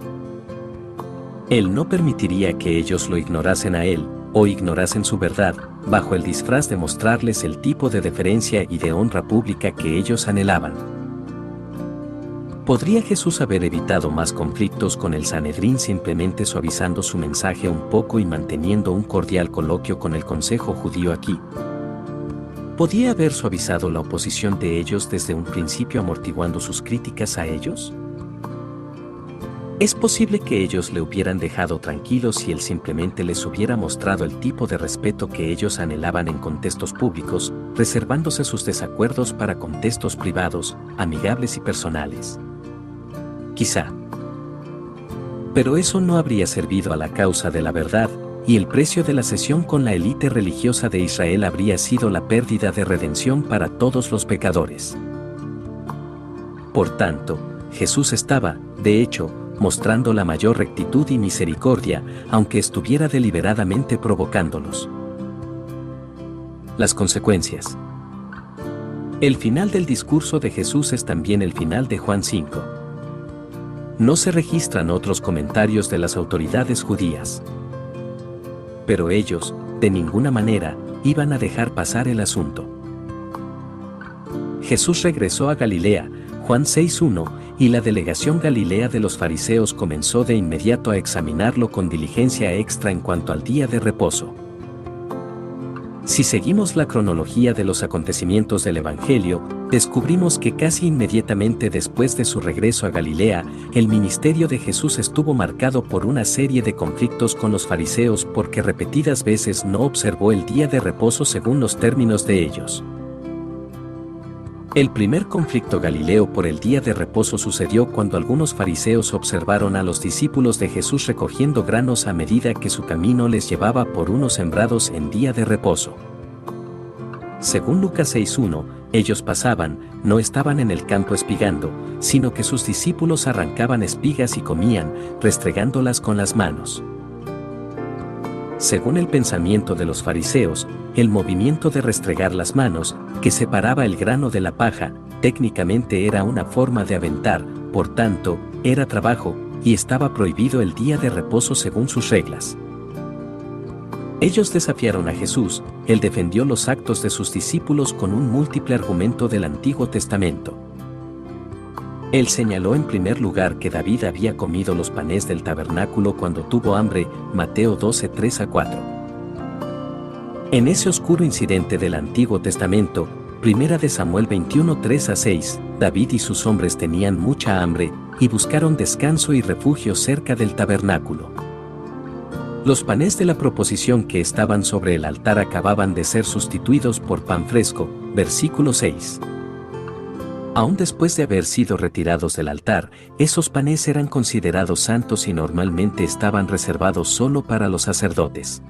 Él no permitiría que ellos lo ignorasen a él, o ignorasen su verdad, bajo el disfraz de mostrarles el tipo de deferencia y de honra pública que ellos anhelaban. ¿Podría Jesús haber evitado más conflictos con el Sanedrín simplemente suavizando su mensaje un poco y manteniendo un cordial coloquio con el Consejo Judío aquí? ¿Podía haber suavizado la oposición de ellos desde un principio amortiguando sus críticas a ellos? Es posible que ellos le hubieran dejado tranquilos si él simplemente les hubiera mostrado el tipo de respeto que ellos anhelaban en contextos públicos, reservándose sus desacuerdos para contextos privados, amigables y personales. Quizá. Pero eso no habría servido a la causa de la verdad, y el precio de la cesión con la élite religiosa de Israel habría sido la pérdida de redención para todos los pecadores. Por tanto, Jesús estaba, de hecho, mostrando la mayor rectitud y misericordia, aunque estuviera deliberadamente provocándolos. Las consecuencias. El final del discurso de Jesús es también el final de Juan 5. No se registran otros comentarios de las autoridades judías. Pero ellos, de ninguna manera, iban a dejar pasar el asunto. Jesús regresó a Galilea, Juan 6:1, y la delegación galilea de los fariseos comenzó de inmediato a examinarlo con diligencia extra en cuanto al día de reposo. Si seguimos la cronología de los acontecimientos del Evangelio, descubrimos que casi inmediatamente después de su regreso a Galilea, el ministerio de Jesús estuvo marcado por una serie de conflictos con los fariseos porque repetidas veces no observó el día de reposo según los términos de ellos. El primer conflicto galileo por el día de reposo sucedió cuando algunos fariseos observaron a los discípulos de Jesús recogiendo granos a medida que su camino les llevaba por unos sembrados en día de reposo. Según Lucas 6:1, ellos pasaban, no estaban en el campo espigando, sino que sus discípulos arrancaban espigas y comían, restregándolas con las manos. Según el pensamiento de los fariseos, el movimiento de restregar las manos, que separaba el grano de la paja, técnicamente era una forma de aventar, por tanto, era trabajo, y estaba prohibido el día de reposo según sus reglas. Ellos desafiaron a Jesús, él defendió los actos de sus discípulos con un múltiple argumento del Antiguo Testamento. Él señaló en primer lugar que David había comido los panes del tabernáculo cuando tuvo hambre, Mateo 12:3-4. En ese oscuro incidente del Antiguo Testamento, 1 de Samuel 21:3-6, David y sus hombres tenían mucha hambre, y buscaron descanso y refugio cerca del tabernáculo. Los panes de la proposición que estaban sobre el altar acababan de ser sustituidos por pan fresco, versículo 6. Aún después de haber sido retirados del altar, esos panes eran considerados santos y normalmente estaban reservados solo para los sacerdotes.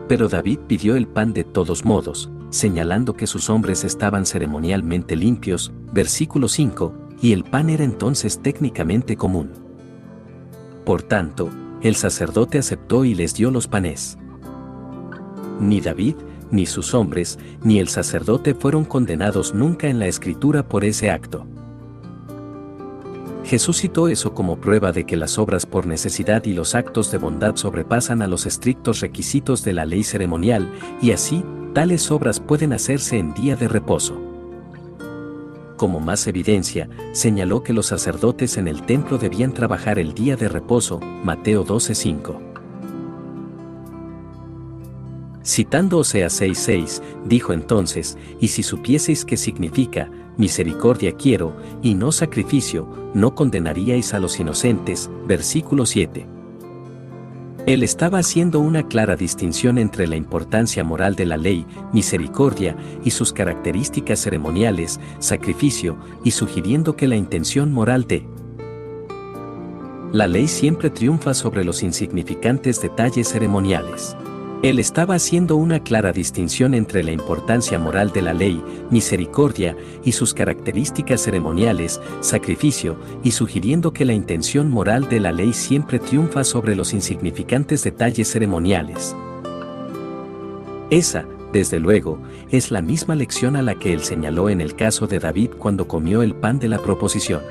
Pero David pidió el pan de todos modos, señalando que sus hombres estaban ceremonialmente limpios, versículo 5, y el pan era entonces técnicamente común. Por tanto, el sacerdote aceptó y les dio los panes. Ni David, ni sus hombres, ni el sacerdote fueron condenados nunca en la Escritura por ese acto. Jesús citó eso como prueba de que las obras por necesidad y los actos de bondad sobrepasan a los estrictos requisitos de la ley ceremonial, y así, tales obras pueden hacerse en día de reposo. Como más evidencia, señaló que los sacerdotes en el templo debían trabajar el día de reposo, Mateo 12:5. Citando Oseas 6:6, dijo entonces, y si supieseis qué significa, misericordia quiero, y no sacrificio, no condenaríais a los inocentes. Versículo 7. Él estaba haciendo una clara distinción entre la importancia moral de la ley, misericordia, y sus características ceremoniales, sacrificio, y sugiriendo que la intención moral de la ley siempre triunfa sobre los insignificantes detalles ceremoniales. Él estaba haciendo una clara distinción entre la importancia moral de la ley, misericordia, y sus características ceremoniales, sacrificio, y sugiriendo que la intención moral de la ley siempre triunfa sobre los insignificantes detalles ceremoniales. Esa, desde luego, es la misma lección a la que él señaló en el caso de David cuando comió el pan de la proposición.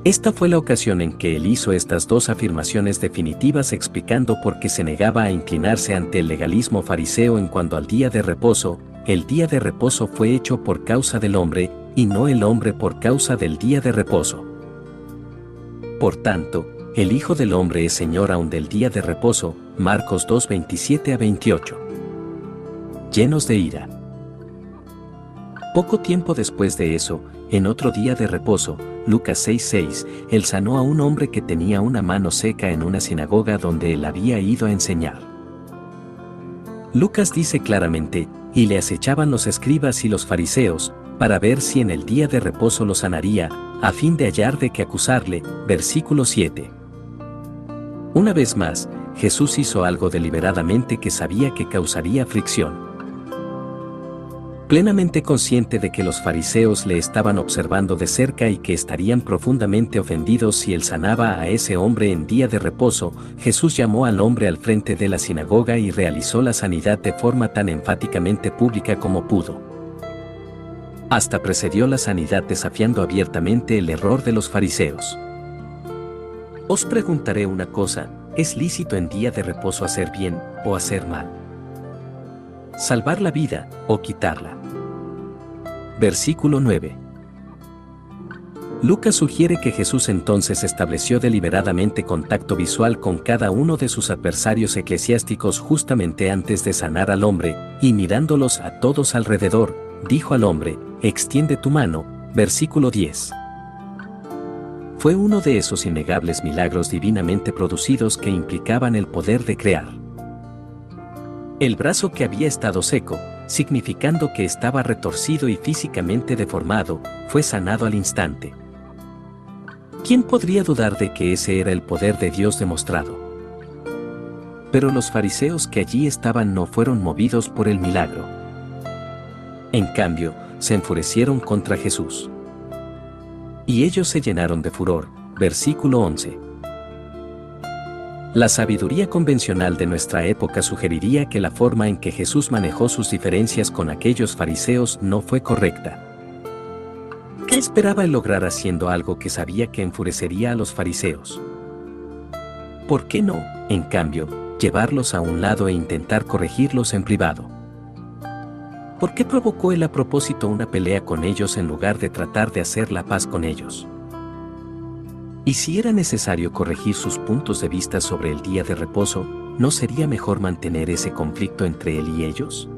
Esta fue la ocasión en que él hizo estas dos afirmaciones definitivas explicando por qué se negaba a inclinarse ante el legalismo fariseo en cuanto al día de reposo. El día de reposo fue hecho por causa del hombre, y no el hombre por causa del día de reposo. Por tanto, el Hijo del Hombre es Señor aún del día de reposo. Marcos 2:27-28. Llenos de ira. Poco tiempo después de eso, en otro día de reposo, Lucas 6:6, él sanó a un hombre que tenía una mano seca en una sinagoga donde él había ido a enseñar. Lucas dice claramente, y le acechaban los escribas y los fariseos, para ver si en el día de reposo lo sanaría, a fin de hallar de qué acusarle. Versículo 7. Una vez más, Jesús hizo algo deliberadamente que sabía que causaría fricción. Plenamente consciente de que los fariseos le estaban observando de cerca y que estarían profundamente ofendidos si él sanaba a ese hombre en día de reposo, Jesús llamó al hombre al frente de la sinagoga y realizó la sanidad de forma tan enfáticamente pública como pudo. Hasta precedió la sanidad desafiando abiertamente el error de los fariseos. Os preguntaré una cosa, ¿es lícito en día de reposo hacer bien o hacer mal? ¿Salvar la vida o quitarla? Versículo 9. Lucas sugiere que Jesús entonces estableció deliberadamente contacto visual con cada uno de sus adversarios eclesiásticos justamente antes de sanar al hombre, y mirándolos a todos alrededor, dijo al hombre, extiende tu mano. Versículo 10. Fue uno de esos innegables milagros divinamente producidos que implicaban el poder de crear. El brazo que había estado seco, significando que estaba retorcido y físicamente deformado, fue sanado al instante. ¿Quién podría dudar de que ese era el poder de Dios demostrado? Pero los fariseos que allí estaban no fueron movidos por el milagro. En cambio, se enfurecieron contra Jesús. Y ellos se llenaron de furor. Versículo 11. La sabiduría convencional de nuestra época sugeriría que la forma en que Jesús manejó sus diferencias con aquellos fariseos no fue correcta. ¿Qué esperaba él lograr haciendo algo que sabía que enfurecería a los fariseos? ¿Por qué no, en cambio, llevarlos a un lado e intentar corregirlos en privado? ¿Por qué provocó él a propósito una pelea con ellos en lugar de tratar de hacer la paz con ellos? Y si era necesario corregir sus puntos de vista sobre el día de reposo, ¿no sería mejor mantener ese conflicto entre él y ellos?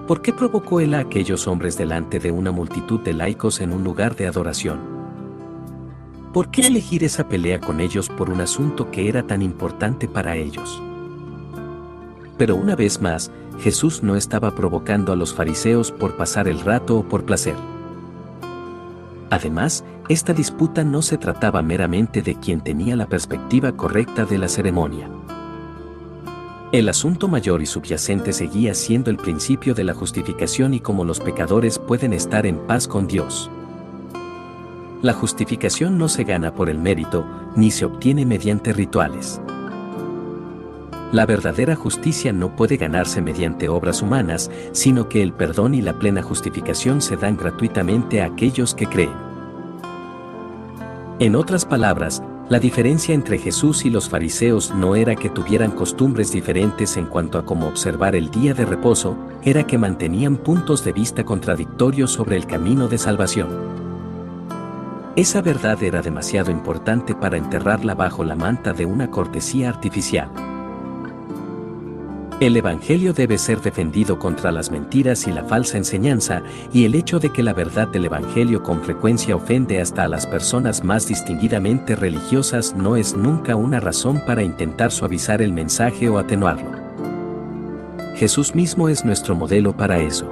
¿Por qué provocó él a aquellos hombres delante de una multitud de laicos en un lugar de adoración? ¿Por qué elegir esa pelea con ellos por un asunto que era tan importante para ellos? Pero una vez más, Jesús no estaba provocando a los fariseos por pasar el rato o por placer. Además, esta disputa no se trataba meramente de quien tenía la perspectiva correcta de la ceremonia. El asunto mayor y subyacente seguía siendo el principio de la justificación y cómo los pecadores pueden estar en paz con Dios. La justificación no se gana por el mérito, ni se obtiene mediante rituales. La verdadera justicia no puede ganarse mediante obras humanas, sino que el perdón y la plena justificación se dan gratuitamente a aquellos que creen. En otras palabras, la diferencia entre Jesús y los fariseos no era que tuvieran costumbres diferentes en cuanto a cómo observar el día de reposo, era que mantenían puntos de vista contradictorios sobre el camino de salvación. Esa verdad era demasiado importante para enterrarla bajo la manta de una cortesía artificial. El Evangelio debe ser defendido contra las mentiras y la falsa enseñanza, y el hecho de que la verdad del Evangelio con frecuencia ofende hasta a las personas más distinguidamente religiosas no es nunca una razón para intentar suavizar el mensaje o atenuarlo. Jesús mismo es nuestro modelo para eso.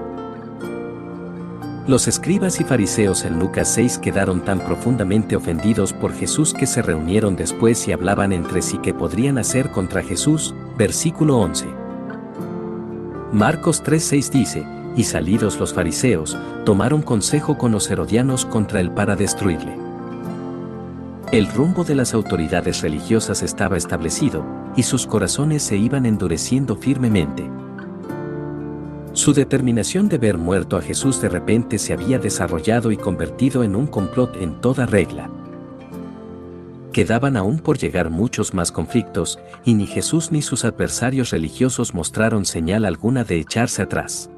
Los escribas y fariseos en Lucas 6 quedaron tan profundamente ofendidos por Jesús que se reunieron después y hablaban entre sí qué podrían hacer contra Jesús, versículo 11. Marcos 3:6 dice, y salidos los fariseos, tomaron consejo con los herodianos contra él para destruirle. El rumbo de las autoridades religiosas estaba establecido, y sus corazones se iban endureciendo firmemente. Su determinación de ver muerto a Jesús de repente se había desarrollado y convertido en un complot en toda regla. Quedaban aún por llegar muchos más conflictos, y ni Jesús ni sus adversarios religiosos mostraron señal alguna de echarse atrás.